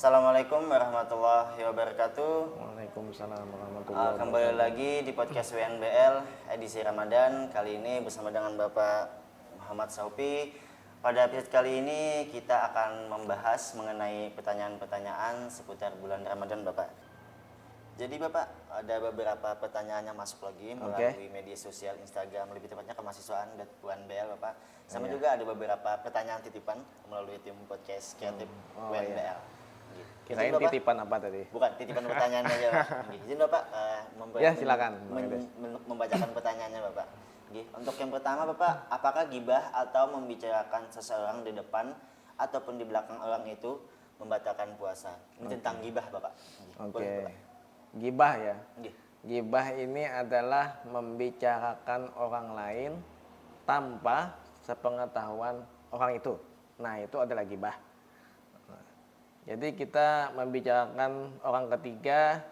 Assalamualaikum warahmatullahi wabarakatuh. Waalaikumsalam warahmatullahi Kembali wabarakatuh. lagi di podcast WNBL edisi Ramadan. Kali ini bersama dengan Bapak Muhammad Saufi. Pada episode kali ini kita akan membahas mengenai pertanyaan-pertanyaan seputar bulan Ramadan, Bapak. Jadi Bapak, ada beberapa pertanyaan yang masuk lagi melalui media sosial Instagram, lebih tepatnya kemahasiswaan.unbl, Bapak. Sama juga ada beberapa pertanyaan titipan melalui tim podcast kreatif WNBL. Gitu. Kirain Izin, Bapak, titipan apa tadi? bukan titipan pertanyaan aja, Pak. Izin Bapak Ya, silakan, Bang membacakan pertanyaannya, Bapak. Untuk yang pertama, Bapak, apakah gibah atau membicarakan seseorang di depan ataupun di belakang orang itu membatalkan puasa? Ini tentang gibah, Bapak. Boleh, Bapak? Gibah ya. Nggih. Gibah ini adalah membicarakan orang lain tanpa sepengetahuan orang itu. Nah, itu adalah gibah. Jadi kita membicarakan orang ketiga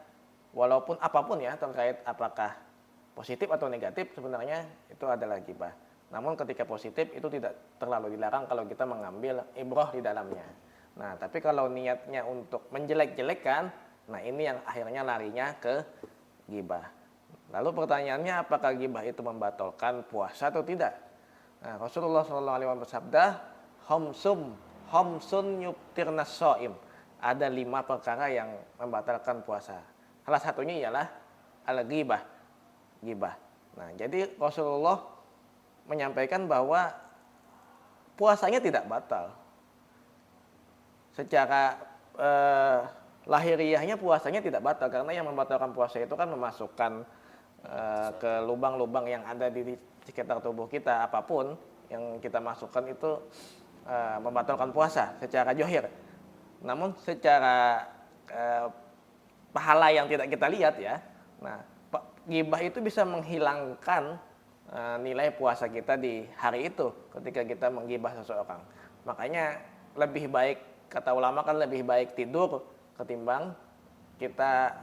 walaupun apapun ya terkait apakah positif atau negatif, sebenarnya itu adalah gibah. Namun ketika positif itu tidak terlalu dilarang kalau kita mengambil ibrah di dalamnya. Nah, tapi kalau niatnya untuk menjelek-jelekkan, nah ini yang akhirnya larinya ke gibah. Lalu pertanyaannya, apakah gibah itu membatalkan puasa atau tidak? Nah, Rasulullah SAW bersabda, homsun yuftirnas shaim. Ada 5 perkara yang membatalkan puasa. Salah satunya ialah al-ghibah, gibah. Nah, jadi Rasulullah menyampaikan bahwa puasanya tidak batal. Secara lahiriahnya puasanya tidak batal, karena yang membatalkan puasa itu kan memasukkan ke lubang-lubang yang ada di sekitar tubuh kita, apapun yang kita masukkan itu membatalkan puasa secara zahir. Namun secara pahala yang tidak kita lihat ya, nah ghibah itu bisa menghilangkan nilai puasa kita di hari itu ketika kita menggibah seseorang. Makanya lebih baik, kata ulama kan lebih baik tidur ketimbang kita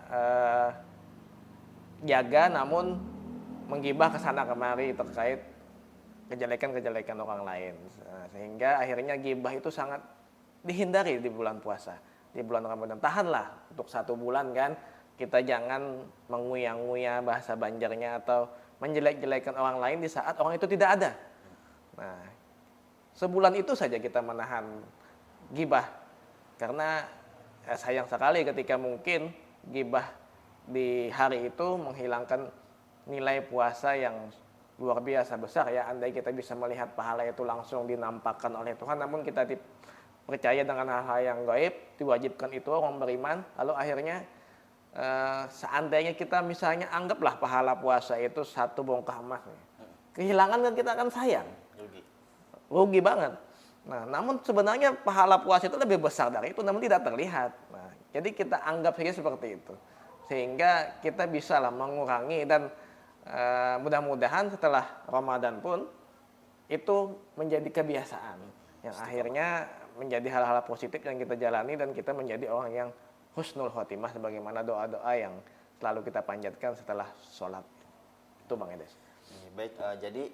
jaga namun menggibah kesana kemari terkait kejelekan-kejelekan orang lain. Sehingga akhirnya gibah itu sangat dihindari di bulan puasa, di bulan Ramadan. Tahanlah untuk 1 bulan kan, kita jangan menguya-nguya bahasa Banjarnya atau menjelek-jelekan orang lain di saat orang itu tidak ada. Nah, sebulan itu saja kita menahan gibah, karena sayang sekali ketika mungkin gibah di hari itu menghilangkan nilai puasa yang luar biasa besar ya. Andai kita bisa melihat pahala itu langsung dinampakkan oleh Tuhan, namun kita percaya dengan hal-hal yang gaib, diwajibkan itu orang beriman, lalu akhirnya seandainya kita misalnya anggaplah pahala puasa itu 1 bongkah emas, kehilangan kan kita akan sayang, rugi banget. Nah, namun sebenarnya pahala puasa itu lebih besar dari itu, namun tidak terlihat. Nah, jadi kita anggap saja seperti itu, sehingga kita bisalah mengurangi, dan mudah-mudahan setelah Ramadan pun itu menjadi kebiasaan yang akhirnya menjadi hal-hal positif yang kita jalani, dan kita menjadi orang yang husnul khotimah sebagaimana doa-doa yang selalu kita panjatkan setelah sholat. Itu Bang Edes. Baik, jadi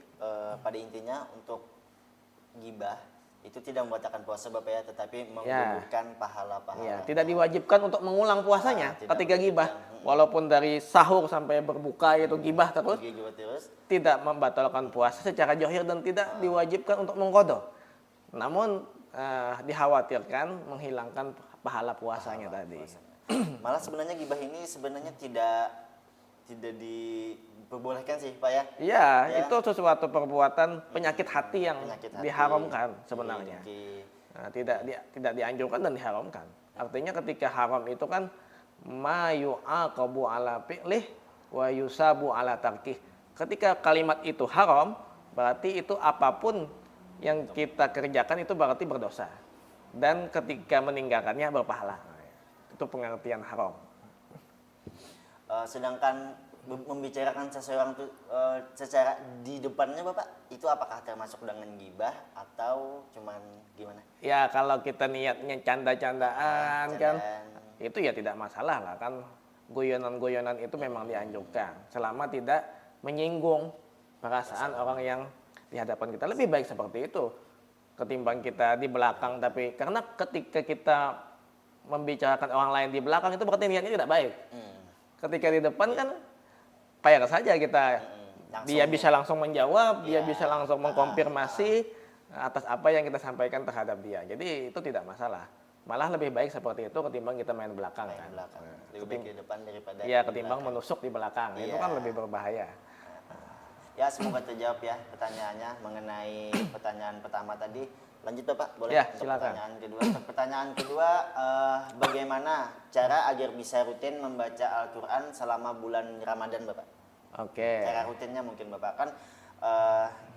pada intinya untuk gibah itu tidak membatalkan puasa Bapak ya, tetapi menggugurkan pahala-pahala. Ya, tidak diwajibkan untuk mengulang puasanya ketika gibah. Walaupun dari sahur sampai berbuka itu gibah terus, tidak membatalkan puasa secara zahir dan tidak diwajibkan untuk mengqadha. Namun dikhawatirkan menghilangkan pahala puasanya tadi. Malah sebenarnya gibah ini sebenarnya tidak diperbolehkan sih Pak ya. Iya, itu sesuatu perbuatan penyakit hati yang diharamkan sebenarnya. Nah, tidak dianjurkan dan diharamkan. Artinya ketika haram itu kan ma yu'aqabu ala fi'lih wa yusabu ala tarkih. Ketika kalimat itu haram, berarti itu apapun yang kita kerjakan itu berarti berdosa. Dan ketika meninggalkannya berpahala. Itu pengertian haram. Sedangkan membicarakan seseorang itu secara di depannya Bapak, itu apakah termasuk dengan gibah atau cuman gimana? Ya, kalau kita niatnya canda-candaan kan, itu ya tidak masalah lah kan. Guyonan-guyonan itu memang dianjurkan selama tidak menyinggung perasaan orang yang di hadapan kita. Lebih baik seperti itu ketimbang kita di belakang, tapi karena ketika kita membicarakan orang lain di belakang itu berarti niatnya tidak baik. Hmm. Ketika di depan kan fair saja kita. Dia bisa langsung menjawab, dia Ya. bisa langsung mengkonfirmasi atas apa yang kita sampaikan terhadap dia. Jadi itu tidak masalah. Malah lebih baik seperti itu ketimbang kita main belakang main kan. belakang. Lebih baik di depan daripada Iya, di ketimbang belakang. menusuk di belakang. Itu Iya. kan lebih berbahaya. Ya, semoga terjawab ya pertanyaannya mengenai pertanyaan pertama tadi. Lanjut Bapak, boleh Ya, untuk silakan. pertanyaan kedua. Untuk pertanyaan kedua, bagaimana cara agar bisa rutin membaca Al-Quran selama bulan Ramadan Bapak? Oke. Cara rutinnya mungkin Bapak kan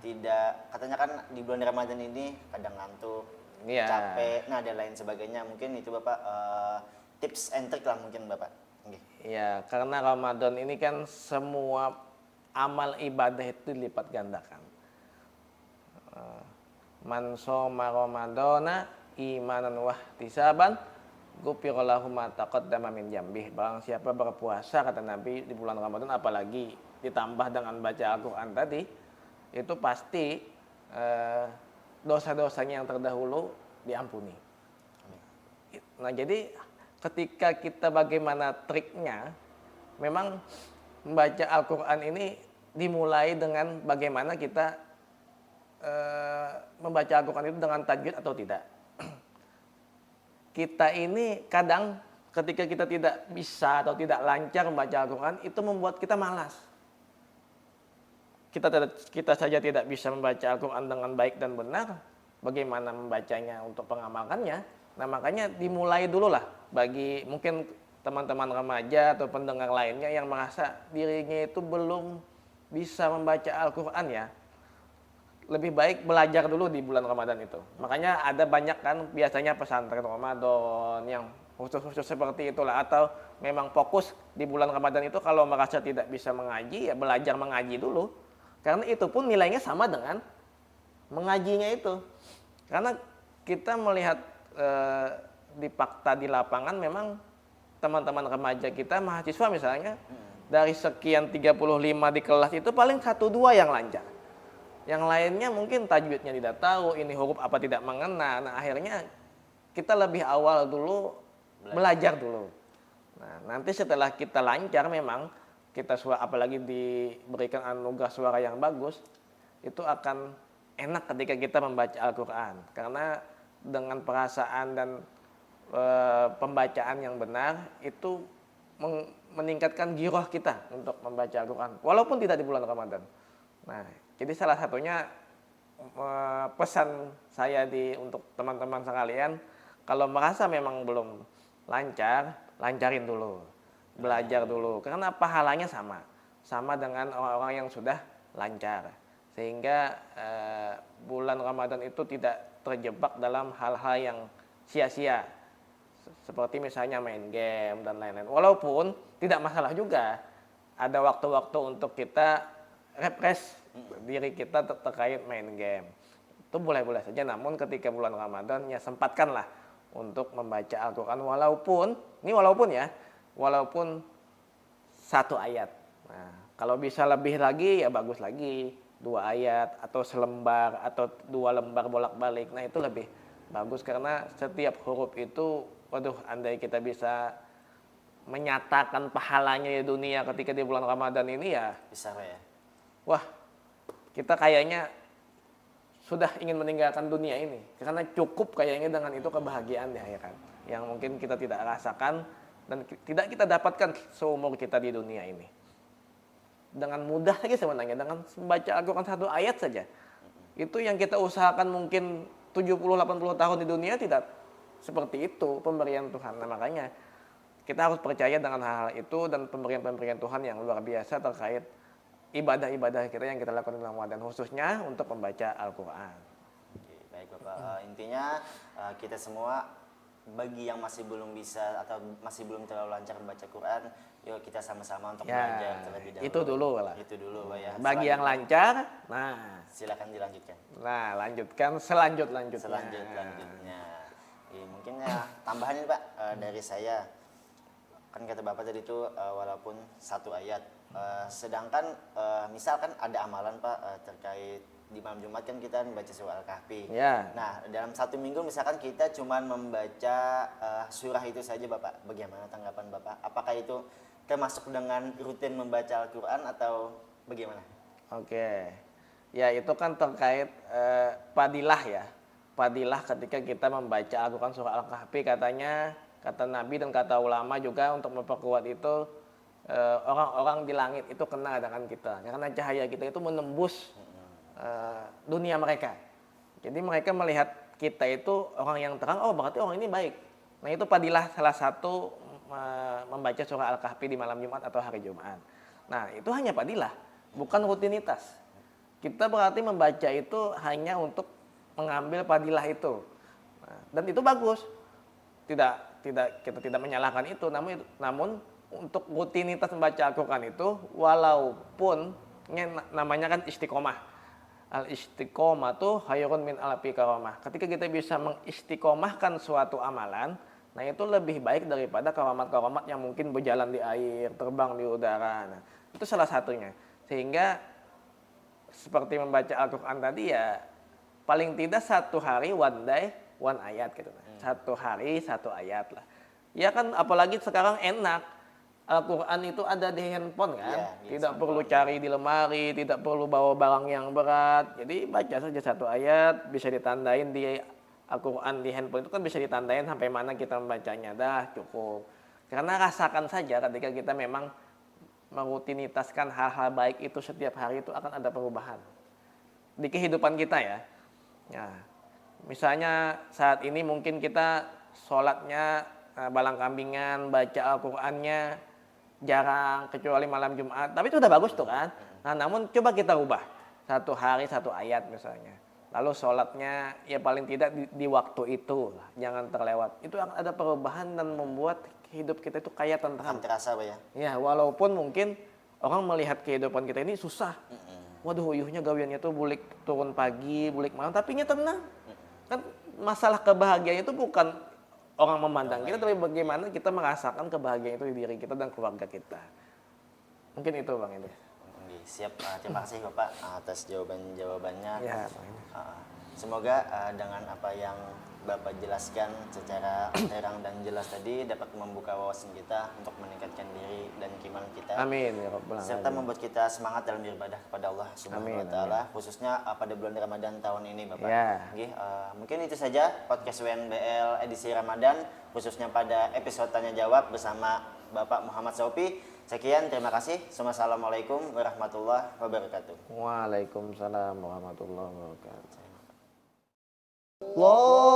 tidak, katanya kan di bulan Ramadan ini kadang ngantuk, Iya. capek, nah dan lain sebagainya. Mungkin itu Bapak tips and trick lah mungkin Bapak. Oke. Iya, karena Ramadan ini kan semua amal ibadah itu dilipat gandakan. Man shoma Ramadana imanan wahtisaban ghufira lahu ma taqaddama min dzambih. Barang siapa berpuasa kata Nabi di bulan Ramadan apalagi ditambah dengan baca Al-Qur'an tadi, itu pasti dosa-dosanya yang terdahulu diampuni. Nah, jadi ketika kita bagaimana triknya, memang membaca Al-Quran ini dimulai dengan bagaimana kita membaca Al-Quran itu dengan tajwid atau tidak. Kita ini kadang ketika kita tidak bisa atau tidak lancar membaca Al-Quran, itu membuat kita malas. Kita saja tidak bisa membaca Al-Quran dengan baik dan benar, bagaimana membacanya untuk pengamalkannya. Nah, makanya dimulai dulu lah bagi mungkin teman-teman remaja atau pendengar lainnya yang merasa dirinya itu belum bisa membaca Al-Quran ya. Lebih baik belajar dulu di bulan Ramadan itu. Makanya ada banyak kan biasanya pesantren Ramadan yang khusus-khusus seperti itulah. Atau memang fokus di bulan Ramadan itu kalau merasa tidak bisa mengaji ya belajar mengaji dulu. Karena itu pun nilainya sama dengan mengajinya itu. Karena kita melihat di fakta di lapangan memang teman-teman remaja kita, mahasiswa misalnya, dari sekian 35 di kelas itu paling 1-2 yang lancar. Yang lainnya mungkin tajwidnya tidak tahu, ini huruf apa tidak mengena. Nah, akhirnya kita lebih awal dulu belajar dulu. Nah, nanti setelah kita lancar memang kita suara apalagi diberikan anugerah suara yang bagus, itu akan enak ketika kita membaca Al-Qur'an. Karena dengan perasaan dan pembacaan yang benar itu meningkatkan giroh kita untuk membaca Al-Qur'an walaupun tidak di bulan Ramadan. Nah, jadi salah satunya pesan saya untuk teman-teman sekalian, kalau merasa memang belum lancar, lancarin dulu, belajar dulu, karena pahalanya sama dengan orang-orang yang sudah lancar, sehingga bulan Ramadan itu tidak terjebak dalam hal-hal yang sia-sia, seperti misalnya main game dan lain-lain. Walaupun tidak masalah juga, ada waktu-waktu untuk kita refresh diri kita terkait main game. Itu boleh-boleh saja, namun ketika bulan Ramadan ya sempatkanlah untuk membaca Al-Quran walaupun 1 ayat. Nah, kalau bisa lebih lagi ya bagus lagi, 2 ayat atau selembar atau 2 lembar bolak-balik. Nah, itu lebih bagus karena setiap huruf itu, waduh, andai kita bisa menyatakan pahalanya di dunia ketika di bulan Ramadan ini ya Bisa ya. Wah, kita kayaknya sudah ingin meninggalkan dunia ini karena cukup kayaknya dengan itu kebahagiaan di akhirat yang mungkin kita tidak rasakan dan tidak kita dapatkan seumur kita di dunia ini. Dengan mudah saja sebenarnya, dengan membaca Al-Quran 1 ayat saja. Itu yang kita usahakan mungkin 70-80 tahun di dunia tidak seperti itu pemberian Tuhan. Nah, makanya kita harus percaya dengan hal-hal itu dan pemberian-pemberian Tuhan yang luar biasa terkait ibadah-ibadah kita yang kita lakukan dalam Ramadan, khususnya untuk membaca Al-Quran. Oke, baik Bapak. Intinya kita semua bagi yang masih belum bisa atau masih belum terlalu lancar membaca Quran, yuk kita sama-sama untuk belajar terlebih dahulu. Itu dulu lah. Itu dulu Pak ya. Bagi yang lancar, nah Silakan dilanjutkan. lanjutkan selanjutnya. Selanjutnya. Mungkin ya tambahan ini Pak dari saya. Kan kata Bapak tadi itu walaupun 1 ayat. Sedangkan misalkan ada amalan Pak terkait di malam Jumat kan kita membaca surah Al-Kahfi. Ya. Nah, dalam satu minggu misalkan kita cuma membaca surah itu saja Bapak, bagaimana tanggapan Bapak? Apakah itu termasuk dengan rutin membaca Al-Quran atau bagaimana? Oke. Ya itu kan terkait fadilah ya. Fadilah ketika kita membaca Al-Quran surah Al-Kahfi, katanya, kata Nabi dan kata ulama juga untuk memperkuat itu, orang-orang di langit itu kenal dengan kita. Karena cahaya kita itu menembus dunia mereka. Jadi mereka melihat kita itu orang yang terang, oh berarti orang ini baik. Nah itu fadilah salah satu membaca surah Al-Kahfi di malam Jumat atau hari Jumat. Nah itu hanya fadilah, bukan rutinitas. Kita berarti membaca itu hanya untuk mengambil fadilah itu. Nah, dan itu bagus. Kita tidak menyalahkan itu, namun untuk rutinitas membaca Al-Quran itu, walaupun namanya kan istiqomah. Al-istiqomah tuh khairun min alfi karamah. Ketika kita bisa mengistiqomahkan suatu amalan, nah itu lebih baik daripada karamat-karamat yang mungkin berjalan di air, terbang di udara. Nah, itu salah satunya. Sehingga seperti membaca Al-Quran tadi ya, paling tidak satu hari one day one ayat gitu. Satu hari satu ayat lah. Ya kan apalagi sekarang enak. Al-Quran itu ada di handphone kan. Ya, tidak perlu cari di lemari, tidak perlu bawa barang yang berat. Jadi baca saja satu ayat, bisa ditandain di Al-Quran di handphone itu kan bisa ditandain sampai mana kita membacanya. Dah cukup. Karena rasakan saja ketika kita memang merutinitaskan hal-hal baik itu setiap hari itu akan ada perubahan di kehidupan kita ya. Ya, misalnya saat ini mungkin kita sholatnya balang kambingan, baca Al-Qurannya jarang kecuali malam Jumat. Tapi itu udah bagus tuh kan. Nah namun coba kita ubah. Satu hari satu ayat misalnya. Lalu sholatnya ya paling tidak di waktu itu lah. Jangan terlewat. Itu akan ada perubahan dan membuat hidup kita itu kaya tentram. Terasa Pak ya? Ya walaupun mungkin orang melihat kehidupan kita ini susah. Waduh, uyuhnya gawiannya tuh bulik turun pagi, bulik malam, tapi nya tenang. Kan masalah kebahagiaan itu bukan orang memandang kita, tapi bagaimana kita merasakan kebahagiaan itu di diri kita dan keluarga kita. Mungkin itu Bang Idris. Siap, terima kasih Bapak atas jawabannya. Ya, semoga dengan apa yang Bapak jelaskan secara terang dan jelas tadi dapat membuka wawasan kita untuk meningkatkan diri dan keimanan kita. Amin ya Rabbal alamin. Serta membuat kita semangat dalam beribadah kepada Allah Subhanahu wa taala, khususnya pada bulan Ramadan tahun ini Bapak. Ya. Mungkin itu saja podcast WNBL edisi Ramadan, khususnya pada episode tanya jawab bersama Bapak Muhammad Saupi. Sekian, terima kasih. Assalamualaikum warahmatullahi wabarakatuh. Waalaikumsalam warahmatullahi wabarakatuh. Allah